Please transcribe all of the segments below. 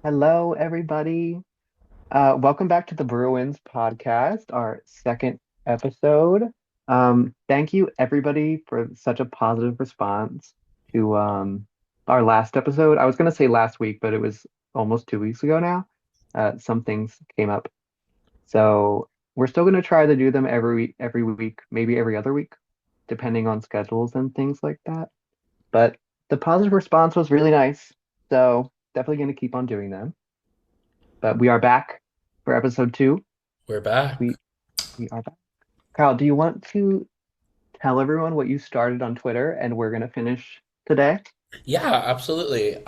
Hello, everybody. Welcome back to the BruWins podcast, our second episode. Thank you, everybody, for such a positive response to our last episode. I was going to say last week, but it was almost 2 weeks ago now. Some things came up, so we're still going to try to do them every week, maybe every other week, depending on schedules and things like that. But the positive response was really nice, so definitely going to keep on doing them. But we are back for episode two. We're back. We we are back. Kyle, do you want to tell everyone what you started on Twitter and we're gonna finish today? Yeah, absolutely.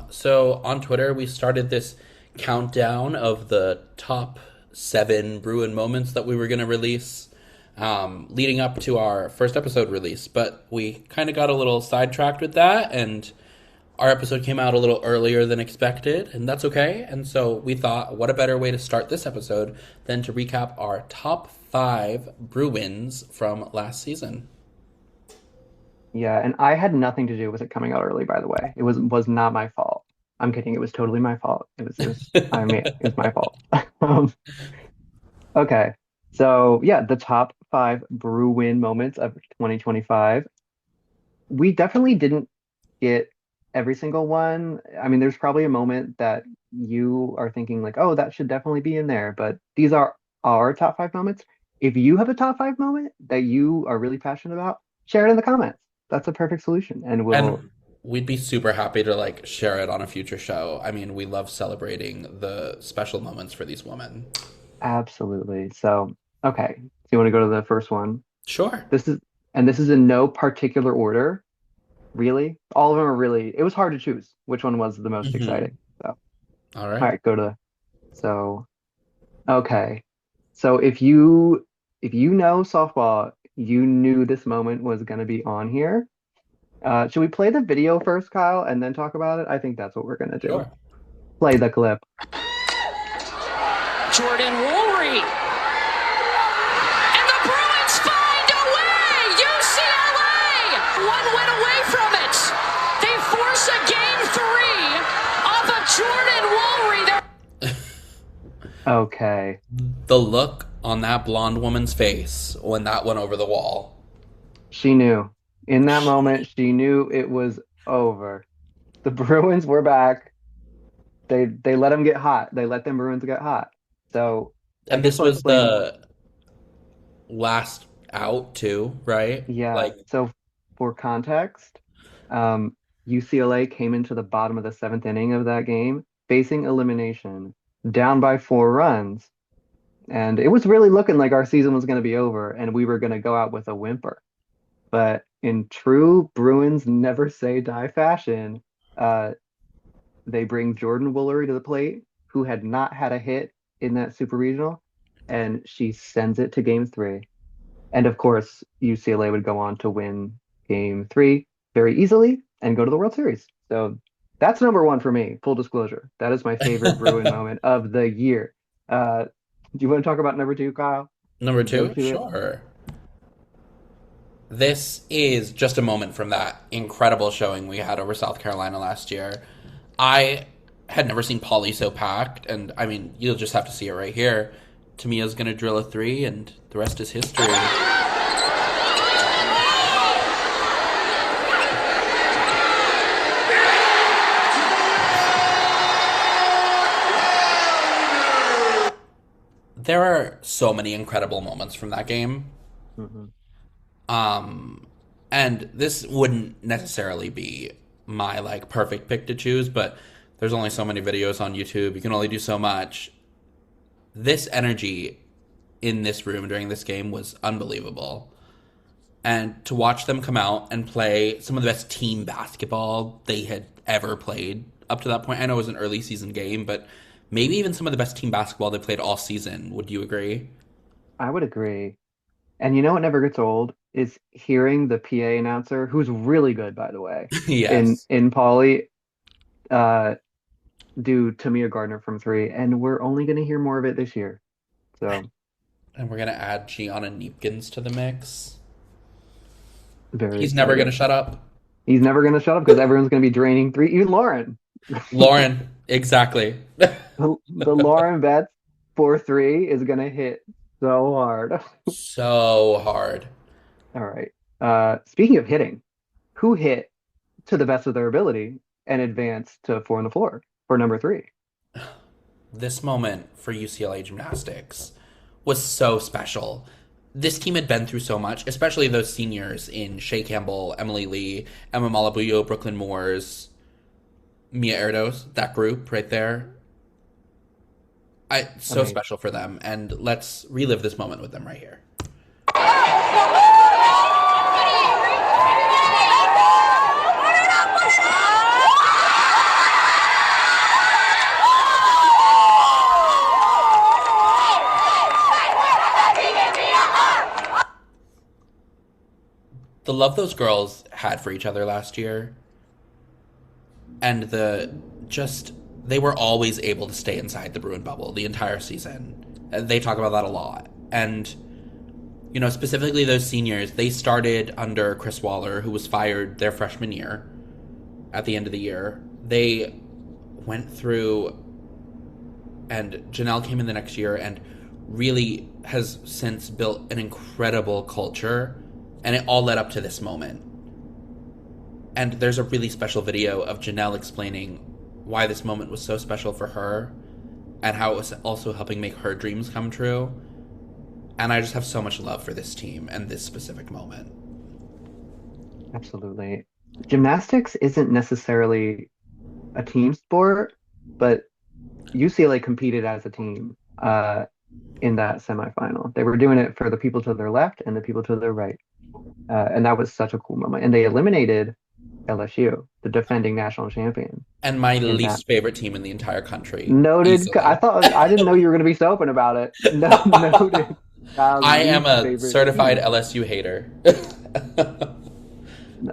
So on Twitter, we started this countdown of the top seven Bruin moments that we were going to release, leading up to our first episode release. But we kind of got a little sidetracked with that, and our episode came out a little earlier than expected, and that's okay. And so we thought, what a better way to start this episode than to recap our top five Bruins from last season. Yeah, and I had nothing to do with it coming out early, by the way. It was not my fault. I'm kidding, it was totally my fault. It was my fault. Um, okay. So yeah, the top five Brew win moments of 2025. We definitely didn't get every single one. I mean, there's probably a moment that you are thinking like, oh, that should definitely be in there, but these are our top five moments. If you have a top five moment that you are really passionate about, share it in the comments. That's a perfect solution. And we'll And we'd be super happy to like share it on a future show. I mean, we love celebrating the special moments for these women. absolutely. So, okay. So you want to go to the first one? Sure. This is, and this is in no particular order, really. All of them are really, it was hard to choose which one was the most Hmm. exciting. So, all All right. right, go to, so okay. So if you know softball, you knew this moment was going to be on here. Should we play the video first, Kyle, and then talk about it? I think that's what we're going to do. Sure. Play the clip. Jordan Woolry. And the Bruins find a way! UCLA! One win away from it. They force a game three off of Jordan Woolry. Okay. The look on that blonde woman's face when that went over the wall. She knew. In that moment, she knew it was over. The Bruins were back. They let them get hot. They let them Bruins get hot. So I And guess this I'll was explain. the last out too, right? Yeah. Like So for context, UCLA came into the bottom of the seventh inning of that game, facing elimination, down by 4 runs. And it was really looking like our season was going to be over and we were going to go out with a whimper. But in true Bruins never say die fashion, uh, they bring Jordan Woolery to the plate, who had not had a hit in that super regional, and she sends it to game three. And of course, UCLA would go on to win game three very easily and go to the World Series. So that's number one for me, full disclosure. That is my favorite Bruin moment of the year. Do you want to talk about number two, Kyle? number Go two? to it. Sure. This is just a moment from that incredible showing we had over South Carolina last year. I had never seen Polly so packed, and I mean, you'll just have to see it right here. Tamia's gonna drill a three, and the rest is history. There are so many incredible moments from that game. Mhm. Um, and this wouldn't necessarily be my like perfect pick to choose, but there's only so many videos on YouTube. You can only do so much. This energy in this room during this game was unbelievable. And to watch them come out and play some of the best team basketball they had ever played up to that point. I know it was an early season game, but maybe even some of the best team basketball they played all season. Would you agree? I would agree. And you know what never gets old is hearing the PA announcer, who's really good, by the way, in Yes. in Pauley, uh, do Tamia Gardner from three, and we're only going to hear more of it this year. So And we're gonna add Gianna Neepkins to the mix. very He's never excited. gonna shut up. He's never going to shut up because everyone's going to be draining three. Even Lauren. Lauren, Exactly. The Lauren Betts 4-3 is gonna hit so hard. So hard. All right. Speaking of hitting, who hit to the best of their ability and advanced to four on the floor for number three? This moment for UCLA gymnastics was so special. This team had been through so much, especially those seniors in Shea Campbell, Emily Lee, Emma Malabuyo, Brooklyn Moores, Mia Erdos, that group right there. So Amazing. special for them, and let's relive this moment with them right here. The love those girls had for each other last year, and they were always able to stay inside the Bruin bubble the entire season. They talk about that a lot. And, specifically those seniors, they started under Chris Waller, who was fired their freshman year at the end of the year. They went through, and Janelle came in the next year and really has since built an incredible culture, and it all led up to this moment. And there's a really special video of Janelle explaining why this moment was so special for her and how it was also helping make her dreams come true. And I just have so much love for this team and this specific moment. Absolutely. Gymnastics isn't necessarily a team sport, but UCLA competed as a team in that semifinal. They were doing it for the people to their left and the people to their right. And that was such a cool moment. And they eliminated LSU, the defending national champion. And my least favorite team in the entire country. Noted. Easily. I didn't know you were going to be so open about it. No, noted. I am a certified team. LSU hater.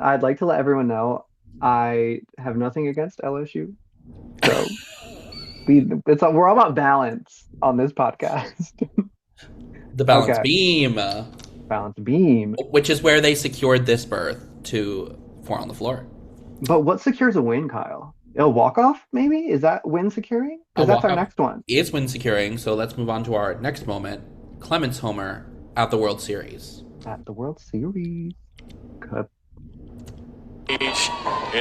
I'd like to let everyone know I have nothing against LSU. So we're all about balance on this podcast. The balance Okay. beam. Balance beam. Which is where they secured this berth to four on the floor. But what secures a win, Kyle? A walk-off, maybe? Is that win securing? Because that's our next one. Is win securing, so let's move on to our next moment. Clemens Homer at the World Series. At the World Series. Good. In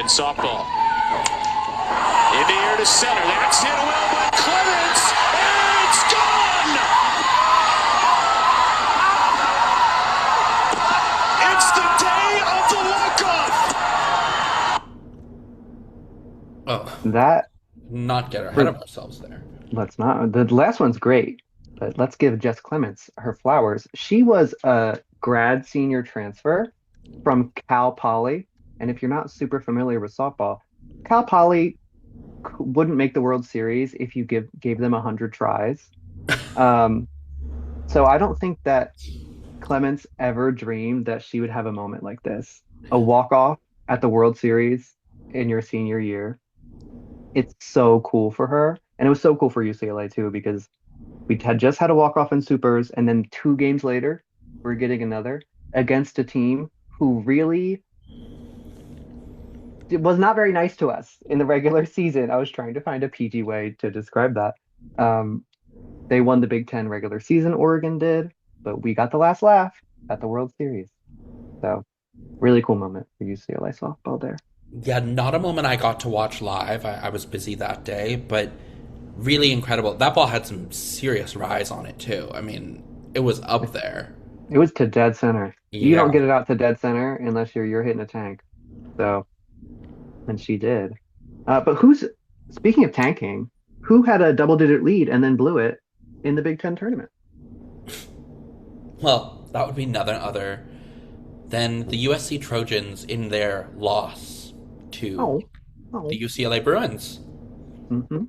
softball. In the air to center. That's hit well by Clemens. And it's gone! It's the day of the walk-off! Oh, That, not get ahead of ourselves there. let's not. The last one's great, but let's give Jess Clements her flowers. She was a grad senior transfer from Cal Poly. And if you're not super familiar with softball, Cal Poly wouldn't make the World Series if you gave them 100 tries. So I don't think that Clements ever dreamed that she would have a moment like this. A walk-off at the World Series in your senior year. It's so cool for her. And it was so cool for UCLA too, because we had just had a walk-off in Supers, and then 2 games later, we're getting another against a team who really was not very nice to us in the regular season. I was trying to find a PG way to describe that. They won the Big Ten regular season, Oregon did, but we got the last laugh at the World Series. So really cool moment for UCLA softball there. Yeah, not a moment I got to watch live. I was busy that day, but really incredible. That ball had some serious rise on it too. I mean, it was up there. It was to dead center. You Yeah. don't get it out to dead center unless you're hitting a tank. So, and she did. But speaking of tanking, who had a double-digit lead and then blew it in the Big Ten tournament? Well, that would be none other than the USC Trojans in their loss to the UCLA Bruins. Mm-hmm.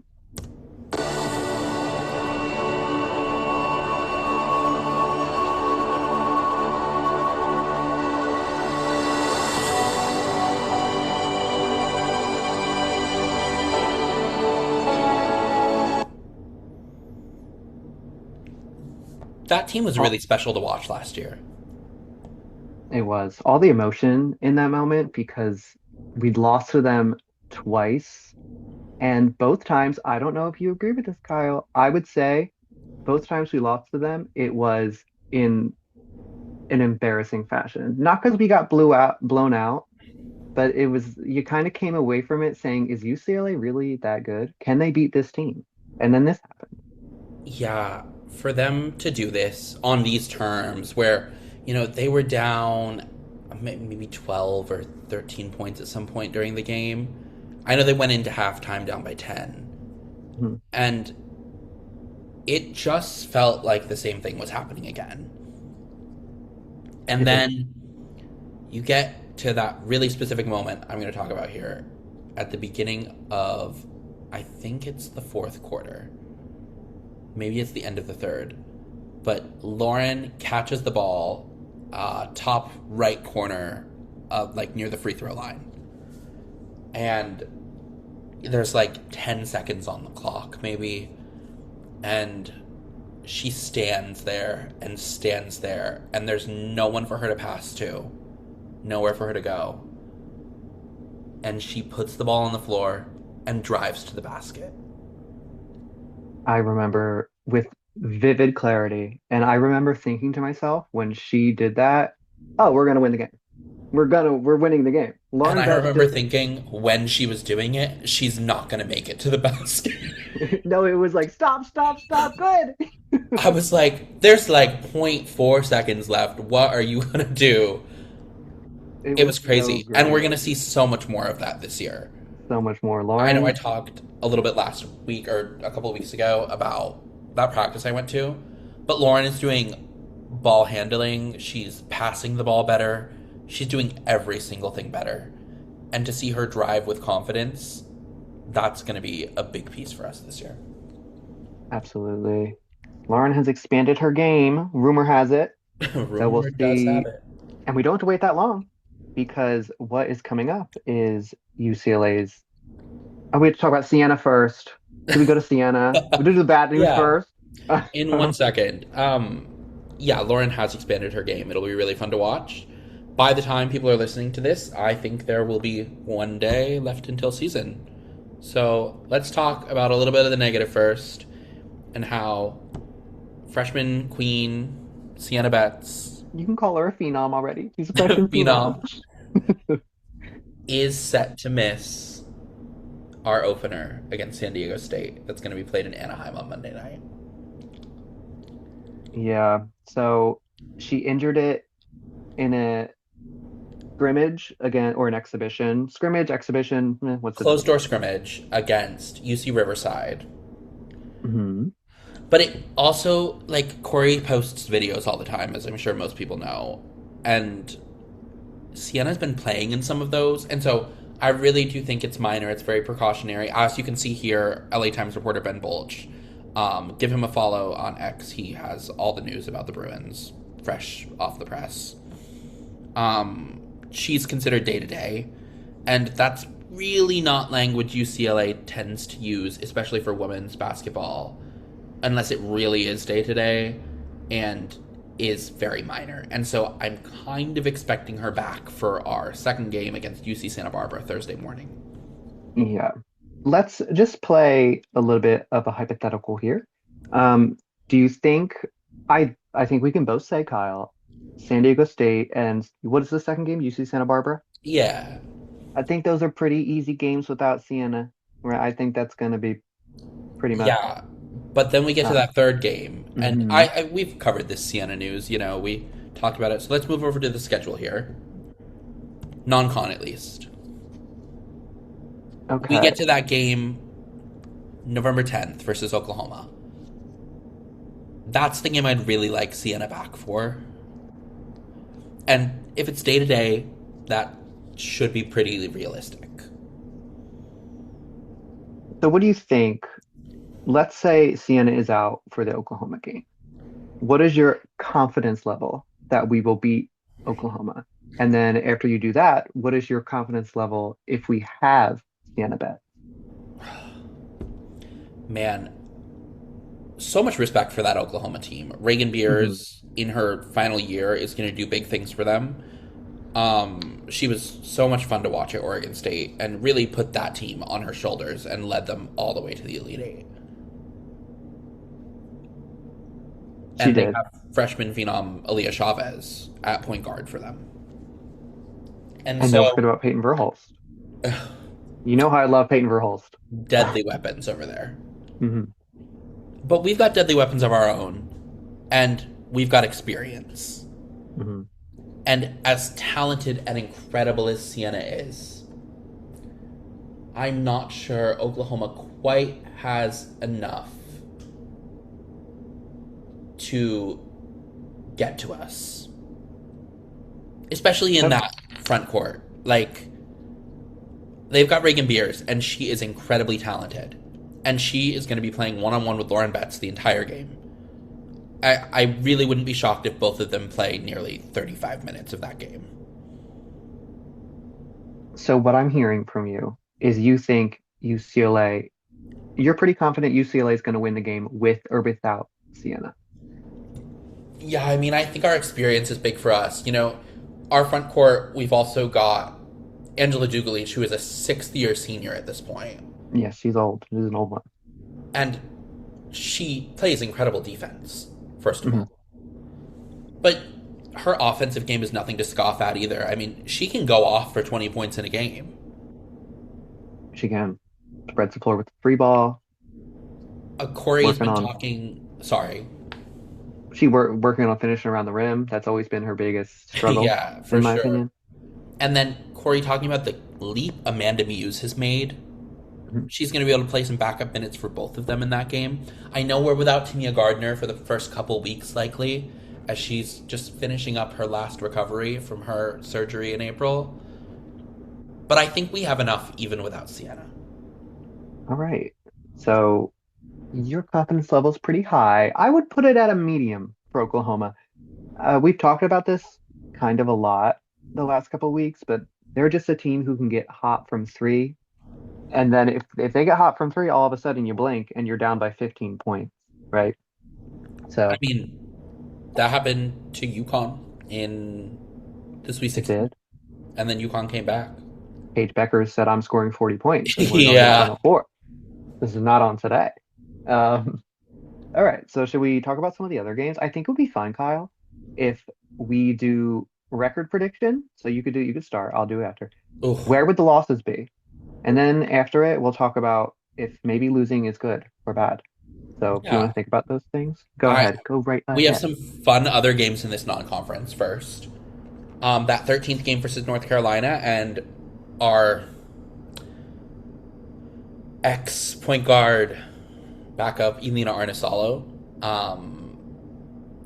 That team was really special to watch last year. It was all the emotion in that moment because we'd lost to them twice And both times, I don't know if you agree with this, Kyle. I would say both times we lost to them, it was in an embarrassing fashion. Not because we got blown out, but it was you kind of came away from it saying, is UCLA really that good? Can they beat this team? And then this happened. Yeah, for them to do this on these terms where, they were down maybe 12 or 13 points at some point during the game. I know they went into halftime down by 10. Hmm. And it just felt like the same thing was happening again. And then you get to that really specific moment I'm going to talk about here at the beginning of, I think it's the fourth quarter. Maybe it's the end of the third. But Lauren catches the ball, top right corner, near the free throw line. And there's 10 seconds on the clock, maybe. And she stands there, and there's no one for her to pass to. Nowhere for her to go. And she puts the ball on the floor and drives to the basket. I remember with vivid clarity, and I remember thinking to myself when she did that, oh, we're gonna win the game. We're winning the game. And I remember thinking when she was doing it, she's not gonna make it to the basket. No, it was like stop, good. I was like, there's 0.4 seconds left. What are you gonna do? It was crazy. So and we're gonna see so much more of that this year. So much more. Lauren, I know I talked a little bit last week or a couple of weeks ago about that practice I went to, but Lauren is doing ball handling. She's passing the ball better. She's doing every single thing better. And to see her drive with confidence, that's going to be a big piece for us this year. Absolutely. Lauren has expanded her game. Rumor has it. Rumor we'll does have it. And we don't have to wait that long because what is coming up is UCLA's. Oh, we have to talk about Sienna first. Should we go to Sienna? We do the bad news first. In 1 second. Lauren has expanded her game. It'll be really fun to watch. By the time people are listening to this, I think there will be 1 day left until season. So let's talk about a little bit of the negative first and how freshman queen Sienna Betts. You can call her a phenom already. She's a freshman phenom. Is set to miss our opener against San Diego State. That's going to be played in Anaheim on Monday night. Yeah. So she injured it in a scrimmage again, or an exhibition. Scrimmage, exhibition. What's the closed door scrimmage against UC Riverside. Mm-hmm. But it also, Corey posts videos all the time, as I'm sure most people know. And Sienna's been playing in some of those. And so I really do think it's minor. It's very precautionary. As you can see here, LA Times reporter Ben Bolch. Give him a follow on X. He has all the news about the Bruins, fresh off the press. She's considered day-to-day. And that's really not language UCLA tends to use, especially for women's basketball, unless it really is day-to-day and is very minor. And so I'm kind of expecting her back for our second game against UC Santa Barbara Thursday morning. Yeah. Let's just play a little bit of a hypothetical here. Do you think, I think we can both say, Kyle, San Diego State and what is the second game? UC Santa Barbara? Yeah. I think those are pretty easy games without Sienna. Right? I think that's going to be pretty much. Yeah. But then we get to that third game, and Mm-hmm. we've covered this Sienna news. We talked about it. So let's move over to the schedule here. Non-con, at least. Okay. We get to that game November 10th versus Oklahoma. That's the game I'd really like Sienna back for. And if it's day-to-day, that should be pretty realistic. So what do you think? Let's say Sienna is out for the Oklahoma game. What is your confidence level that we will beat Oklahoma? And then after you do that, what is your confidence level if we have Sienna Betts? Man, so much respect for that Oklahoma team. Reagan Beers, in her final year, is going to do big things for them. She was so much fun to watch at Oregon State and really put that team on her shoulders and led them all the way to the Elite Eight. She They did. have freshman phenom Aaliyah Chavez at point guard for them. And And so, don't forget about Peyton Verhulst. You know how I love Peyton Verhulst. deadly weapons over there. Hmm. But we've got deadly weapons of our own, and we've got experience. Hmm. And as talented and incredible as Sienna is, I'm not sure Oklahoma quite has enough to get to us. Especially in that front court. Like, they've got Reagan Beers, and she is incredibly talented. And she is going to be playing one-on-one with Lauren Betts the entire game. I really wouldn't be shocked if both of them play nearly 35 minutes of that game. So what I'm hearing from you is you think UCLA, you're pretty confident UCLA is going to win the game with or without Sienna. Yeah, I mean, I think our experience is big for us. You know, our front court, we've also got Angela Dugalich, who is a sixth-year senior at this point. Yes, she's old. She's an old one. And she plays incredible defense, first of Mhm. all. But her offensive game is nothing to scoff at either. I mean, she can go off for 20 points in a game. She can. Spreads the floor with the free ball. Corey has Working been on- talking... Sorry. Working on finishing around the rim. That's always been her biggest struggle, Yeah, for in my sure. opinion. And then Corey talking about the leap Amanda Muse has made. Mhm. She's going to be able to play some backup minutes for both of them in that game. I know we're without Timea Gardner for the first couple weeks, likely, as she's just finishing up her last recovery from her surgery in April. But I think we have enough even without Sienna. All right. So your confidence level is pretty high. I would put it at a medium for Oklahoma. We've talked about this kind of a lot the last couple of weeks, but they're just a team who can get hot from three. And then if they get hot from three, all of a sudden you blink and you're down by 15 points, right? So I mean, that happened to UConn in the Sweet it 16. did. And then UConn came back. Paige Becker said, I'm scoring 40 points. And we're Yeah. on 4. This is not on today. All right. So should we talk about some of the other games? I think it would be fun, Kyle, if we do record prediction. So you could start. I'll do it after. Oof. Where would the losses be? And then after it, we'll talk about if maybe losing is good or bad. So if you Yeah. want to think about those things, go All right. ahead. Go right ahead. We have some fun other games in this non-conference first. That 13th game versus North Carolina, and our ex-point guard backup, Elena Arnisalo.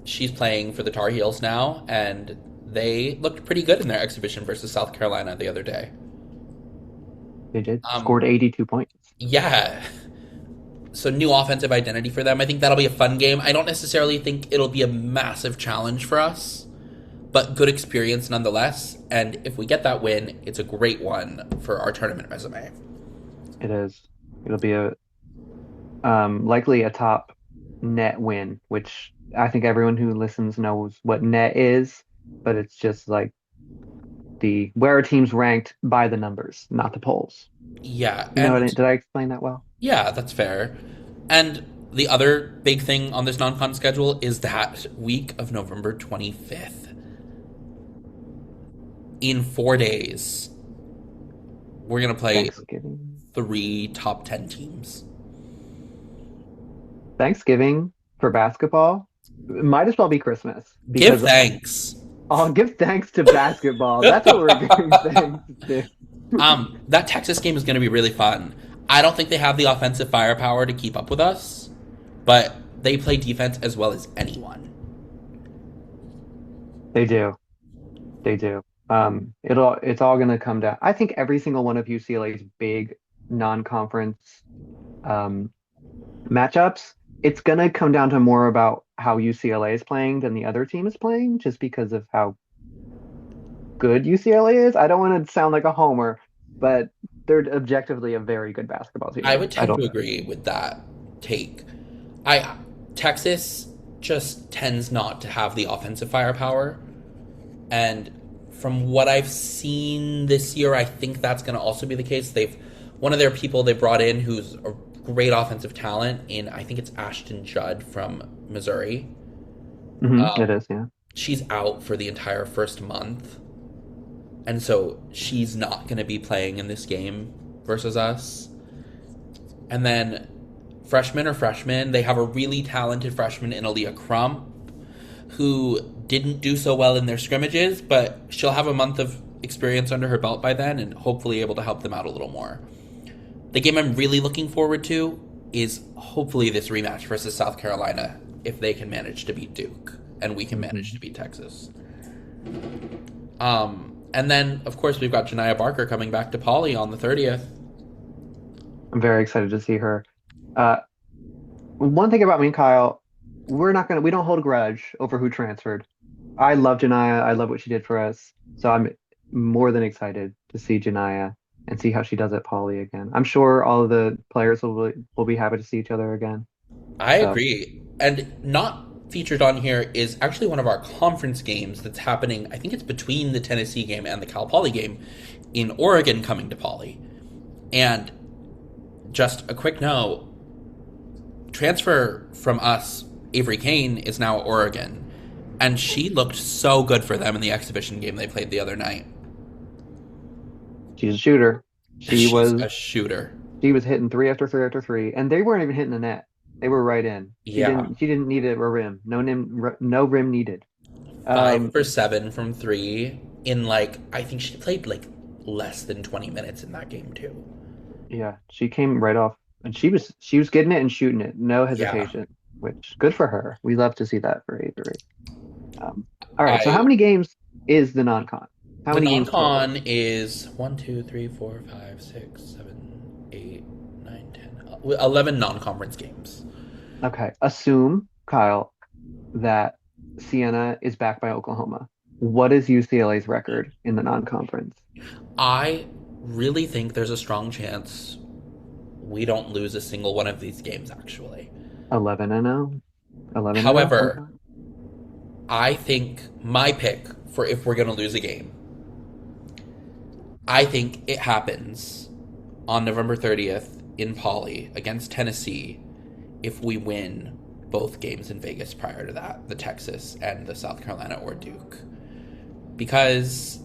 She's playing for the Tar Heels now, and they looked pretty good in their exhibition versus South Carolina the other day. They did. Scored 82 points. Yeah. So new offensive identity for them. I think that'll be a fun game. I don't necessarily think it'll be a massive challenge for us, but good experience nonetheless. And if we get that win, it's a great one for our tournament resume. It is. It'll be a likely a top net win, which I think everyone who listens knows what net is, but it's just like where a team's ranked by the numbers, not the polls. Yeah. You know what did I explain that well? Yeah, that's fair. And the other big thing on this non-con schedule is that week of November 25th. In 4 days, we're going to play Thanksgiving. 3 top 10 teams. Thanksgiving for basketball might as well be Christmas. Give thanks. I'll give thanks to basketball. That's what we're giving thanks to. That Texas game is going to be really fun. I don't think they have the offensive firepower to keep up with us, but they play defense as well as anyone. They do. They do. It's all going to come down. I think every single one of UCLA's big non-conference matchups, it's going to come down to more about how UCLA is playing than the other team is playing, just because of how good UCLA is. I don't want to sound like a homer, but they're objectively a very good basketball team. I would tend to agree with that take. Texas just tends not to have the offensive firepower, and from what I've seen this year, I think that's going to also be the case. One of their people they brought in who's a great offensive talent in, I think it's Ashton Judd from Missouri. It is, yeah. She's out for the entire first month. And so she's not going to be playing in this game versus us. And then freshmen, they have a really talented freshman in Aaliyah Crump who didn't do so well in their scrimmages, but she'll have a month of experience under her belt by then and hopefully able to help them out a little more. The game I'm really looking forward to is hopefully this rematch versus South Carolina if they can manage to beat Duke and we can manage to beat Texas. And then, of course, we've got Janiah Barker coming back to Poly on the 30th. I'm very excited to see her. One thing about me and Kyle, we don't hold a grudge over who transferred. I love Janiah. I love what she did for us. So I'm more than excited to see Janiah and see how she does at Poly again. I'm sure all of the players will be happy to see each other again. I agree. And not featured on here is actually one of our conference games that's happening. I think it's between the Tennessee game and the Cal Poly game in Oregon coming to Poly. And just a quick note, transfer from us, Avery Kane, is now at Oregon. And she looked so good for them in the exhibition game they played the other night. She's a shooter. She's a shooter. She was hitting 3 after 3 after 3, and they weren't even hitting the net. They were right in. She didn't need a rim. No rim needed. 5 for 7 from 3 in I think she played less than 20 minutes in that game too. Yeah, she came right off, and she was getting it and shooting it, no hesitation. Which good for her. We love to see that for Avery. All right, so how many games is the non-con? How many games? The non-con is 1, 2, 3, 4, 5, 6, 7, 8, 9, 10, 11 non-conference games. Okay. Assume, Kyle, that Sienna is back by Oklahoma. What is UCLA's record in the non-conference? I really think there's a strong chance we don't lose a single one of these games, actually. 11-0? 11-0? However, I think my pick for if we're going to lose a game, I think it happens on November 30th in Poly against Tennessee if we win both games in Vegas prior to that, the Texas and the South Carolina or Duke. Because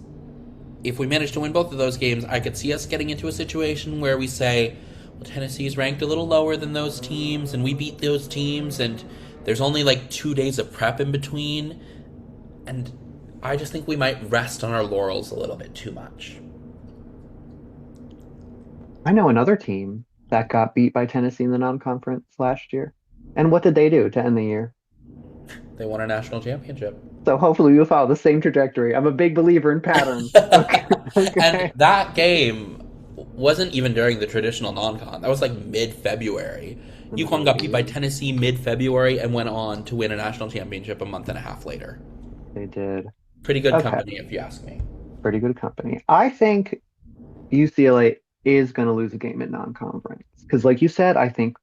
if we manage to win both of those games, I could see us getting into a situation where we say, well, Tennessee's ranked a little lower than those teams, and we beat those teams, and there's only 2 days of prep in between. And I just think we might rest on our laurels a little bit too much. I know another team that got beat by Tennessee in the non-conference last year. And what did they do to end the year? They won a national championship. So hopefully we'll follow the same trajectory. I'm a big believer in patterns. Okay. And that game wasn't even during the traditional non-con. That was mid-February. UConn got beat by Tennessee mid-February and went on to win a national championship a month and a half later. They did. Pretty good company, if you ask me. Pretty good company. I think UCLA is going to lose a game at non-conference. Because like you said, I think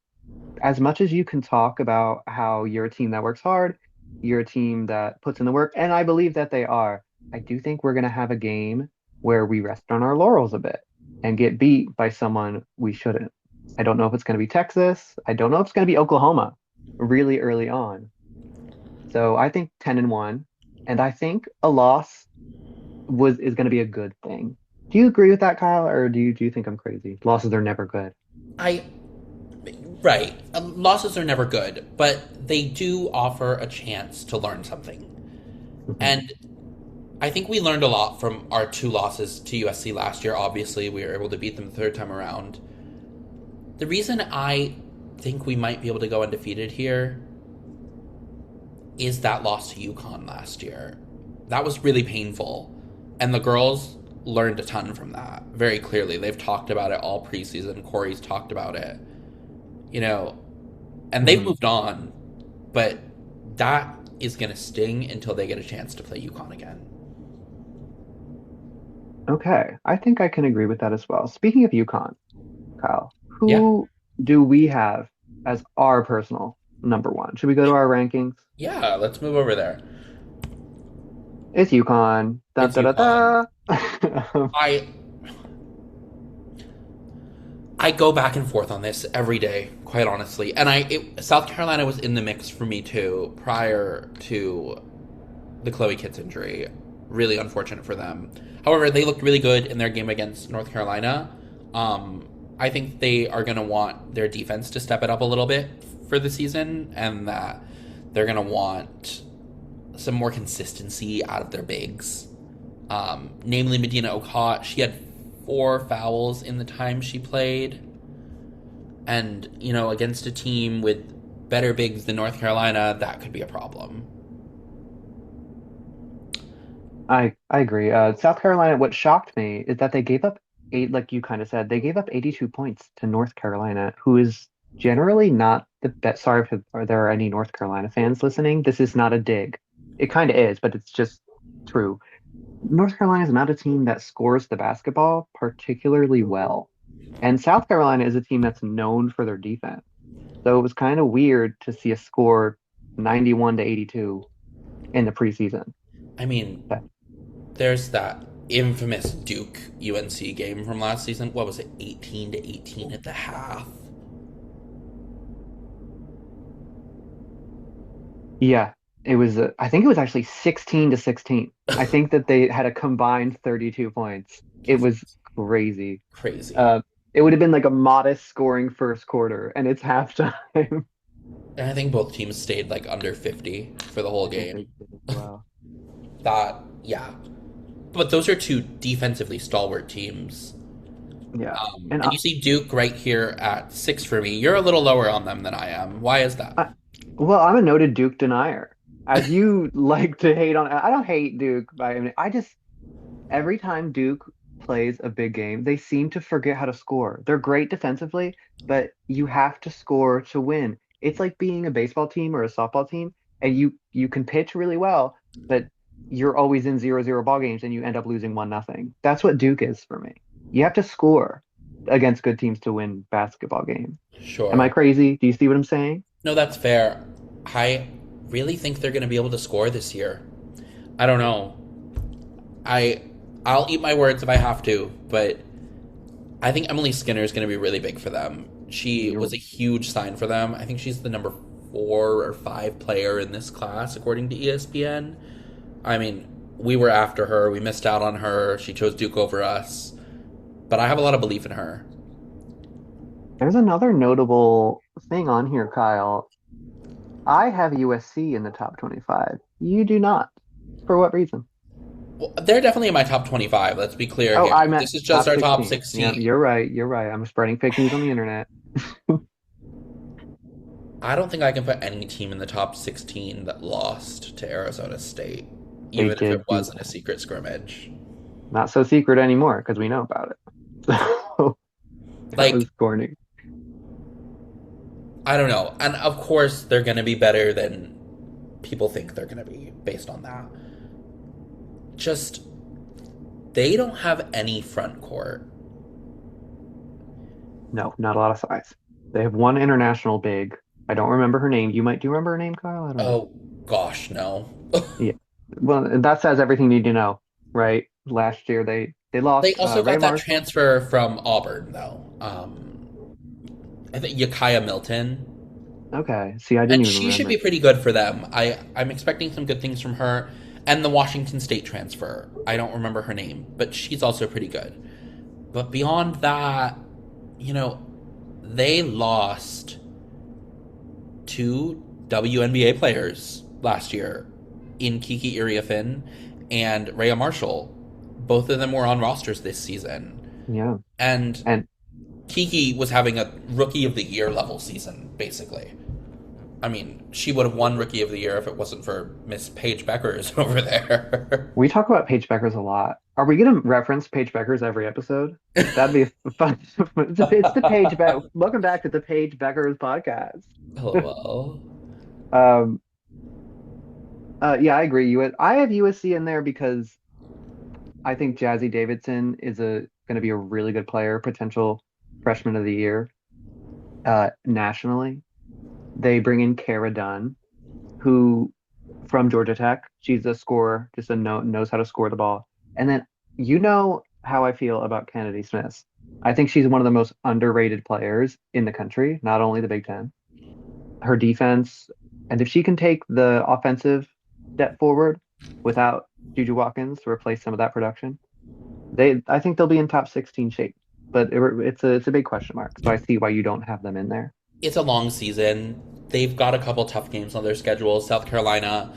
as much as you can talk about how you're a team that works hard, you're a team that puts in the work, and I believe that they are, I do think we're going to have a game where we rest on our laurels a bit and get beat by someone we shouldn't. I don't know if it's going to be Texas. I don't know if it's going to be Oklahoma really early on. So I think 10-1, and I think a loss is going to be a good thing. Do you agree with that, Kyle, or do you think I'm crazy? Losses are never good. Right. Losses are never good, but they do offer a chance to learn something. Mm-hmm. And I think we learned a lot from our 2 losses to USC last year. Obviously, we were able to beat them the 3rd time around. The reason I think we might be able to go undefeated here is that loss to UConn last year. That was really painful. And the girls learned a ton from that, very clearly. They've talked about it all preseason. Corey's talked about it. And they've moved on. But that is going to sting until they get a chance to play UConn again. Okay. I think I can agree with that as well. Speaking of UConn, Kyle, who do we have as our personal number 1? Should we go to our rankings? Yeah, let's move over there. It's UConn. Da It's da da UConn. da. I I go back and forth on this every day, quite honestly. And South Carolina was in the mix for me too prior to the Chloe Kitts injury. Really unfortunate for them. However, they looked really good in their game against North Carolina. I think they are going to want their defense to step it up a little bit for the season, and that they're going to want some more consistency out of their bigs. Namely, Medina Okot. She had 4 fouls in the time she played. And, against a team with better bigs than North Carolina, that could be a problem. I agree. South Carolina, what shocked me is that they gave up eight, like you kind of said, they gave up 82 points to North Carolina, who is generally not the best. Sorry if there are any North Carolina fans listening. This is not a dig. It kind of is, but it's just true. North Carolina is not a team that scores the basketball particularly well. And South Carolina is a team that's known for their defense. So it was kind of weird to see a score 91 to 82 in the preseason. I mean, there's that infamous Duke UNC game from last season. What was it, 18 to 18 at the half? Yeah, it was. I think it was actually 16 to 16. I think that they had a combined 32 points. It was crazy. Crazy. Uh, it would have been like a modest scoring first quarter, and it's halftime. And I think both teams stayed like under 50 for the whole game. Wow. Yeah. But those are two defensively stalwart teams. Yeah. And you see Duke right here at 6 for me. You're a little lower on them than I am. Why is that? Well, I'm a noted Duke denier. As you like to hate on, I don't hate Duke, but I just every time Duke plays a big game, they seem to forget how to score. They're great defensively, but you have to score to win. It's like being a baseball team or a softball team, and you can pitch really well, but you're always in 0-0 ball games and you end up losing 1-0. That's what Duke is for me. You have to score against good teams to win basketball games. Am I Sure. crazy? Do you see what I'm saying? No, that's fair. I really think they're going to be able to score this year. I don't know. I I'll eat my words if I have to, but I think Emily Skinner is going to be really big for them. She You're was a huge sign for them. I think she's the number 4 or 5 player in this class, according to ESPN. I mean, we were after her. We missed out on her. She chose Duke over us. But I have a lot of belief in her. There's another notable thing on here, Kyle. I have USC in the top 25. You do not. For what reason? Well, they're definitely in my top 25. Let's be clear Oh, here. I meant This is just top our top 16. Yeah, 16. you're right. You're right. I'm spreading fake news on the internet. I don't think I can put any team in the top 16 that lost to Arizona State, They even if it did do wasn't a secret scrimmage. not so secret anymore because we know about it. So that Like, was corny. I don't know. And of course, they're going to be better than people think they're going to be based on that. Just, they don't have any front court. No, not a lot of size. They have one international big. I don't remember her name. Do you remember her name, Kyle? I don't know. Oh, gosh, no. Yeah. Well, that says everything you need to know, right? Last year they They lost also Ray got that Marshall. transfer from Auburn, though. I think Yakaya Milton. Okay. See, I didn't And even she should be remember. pretty good for them. I'm expecting some good things from her. And the Washington State transfer. I don't remember her name, but she's also pretty good. But beyond that, you know, they lost 2 WNBA players last year in Kiki Iriafen and Rhea Marshall. Both of them were on rosters this season. Yeah. And And Kiki was having a rookie of the year level season, basically. I mean, she would have won rookie of the year if it wasn't for Miss Paige Beckers over there. we talk about Paige Beckers a lot. Are we going to reference Paige Beckers every episode? That'd be fun. It's the Paige Beck. Welcome back to the Paige Beckers podcast. LOL. Um, yeah, I agree. I have USC in there because I think Jazzy Davidson is going to be a really good player, potential freshman of the year, nationally. They bring in Cara Dunn, who from Georgia Tech. She's a scorer, just knows how to score the ball. And then you know how I feel about Kennedy Smith. I think she's one of the most underrated players in the country, not only the Big Ten. Her defense, and if she can take the offensive step forward without Juju Watkins to replace some of that production, I think they'll be in top 16 shape. But it's a big question mark. So I see why you don't have them in there. It's a long season. They've got a couple tough games on their schedule. South Carolina,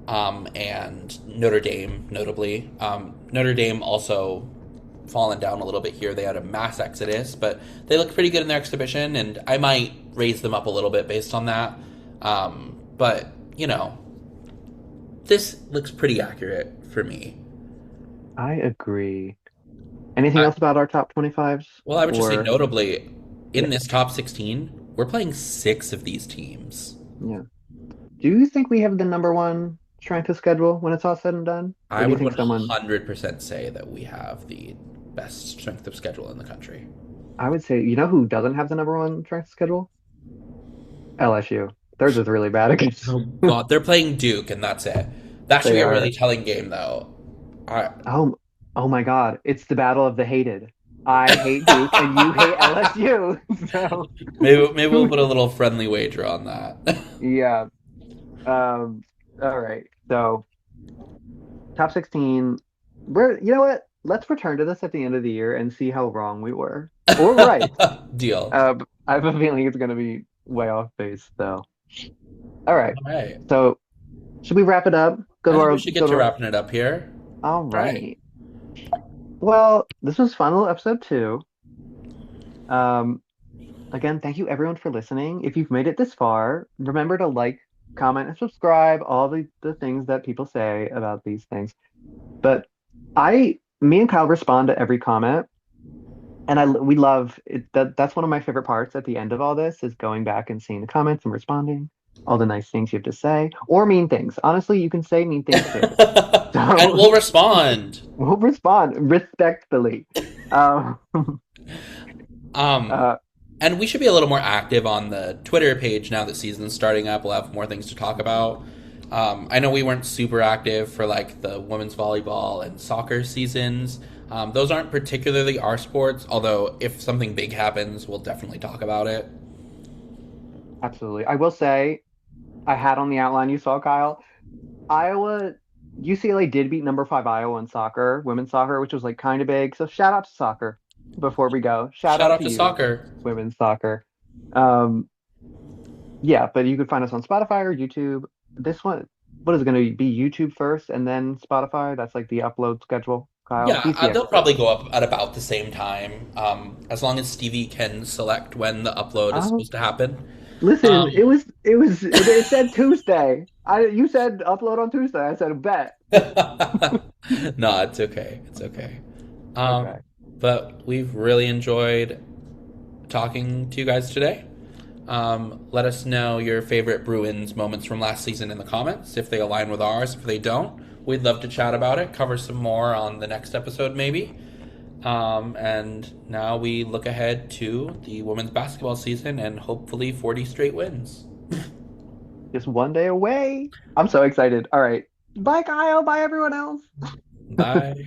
and Notre Dame, notably. Notre Dame also fallen down a little bit here. They had a mass exodus, but they look pretty good in their exhibition, and I might raise them up a little bit based on that. But, this looks pretty accurate for me. I agree. Anything else about our top 25s? Well, I would just say notably, in this top 16, we're playing 6 of these teams. Yeah. Do you think we have the number one strength of schedule when it's all said and done? Or I do you would think 100% say that we have the best strength of schedule in the country. I would say, you know who doesn't have the number one strength schedule? LSU. Theirs is really bad against. Oh God, they're playing Duke, and that's it. That should be a really telling game, though. Oh my God! It's the battle of the hated. I hate Duke, and you hate LSU. So maybe we'll put a little friendly wager on that. Yeah. All right. So top 16. You know what? Let's return to this at the end of the year and see how wrong we were or right. Deal. I have a feeling it's going to be way off base, though. All right. All right. So should we wrap it up? We should get to wrapping it up here. All right. Well, this was fun little episode 2. Again, thank you everyone for listening. If you've made it this far, remember to like, comment, and subscribe, all the things that people say about these things. But me and Kyle respond to every comment, and we love it. That's one of my favorite parts at the end of all this is going back and seeing the comments and responding, all the nice things you have to say, or mean things. Honestly, you can say mean things too. And we'll respond. We'll respond respectfully. And we should be a little more active on the Twitter page now that season's starting up. We'll have more things to talk about. I know we weren't super active for like the women's volleyball and soccer seasons. Those aren't particularly our sports, although if something big happens, we'll definitely talk about it. Absolutely. I will say, I had on the outline you saw, Kyle, UCLA did beat number 5 Iowa in soccer, women's soccer, which was like kind of big. So shout out to soccer before we go. Shout out to you, soccer. Women's soccer. Yeah, but you could find us on Spotify or YouTube. This one, what is it going to be? YouTube first and then Spotify? That's like the upload schedule, Kyle? Yeah, they'll probably go up at about the same time, as long as Stevie can select when the upload is supposed to happen. Listen, it said Tuesday. You said upload on Tuesday. I said bet. No, it's okay. It's okay. Okay. But we've really enjoyed talking to you guys today. Let us know your favorite BruWins moments from last season in the comments. If they align with ours, if they don't, we'd love to chat about it, cover some more on the next episode maybe. And now we look ahead to the women's basketball season and hopefully 40 straight wins. Just one day away. I'm so excited. All right. Bye, Kyle. Bye, everyone else. Bye.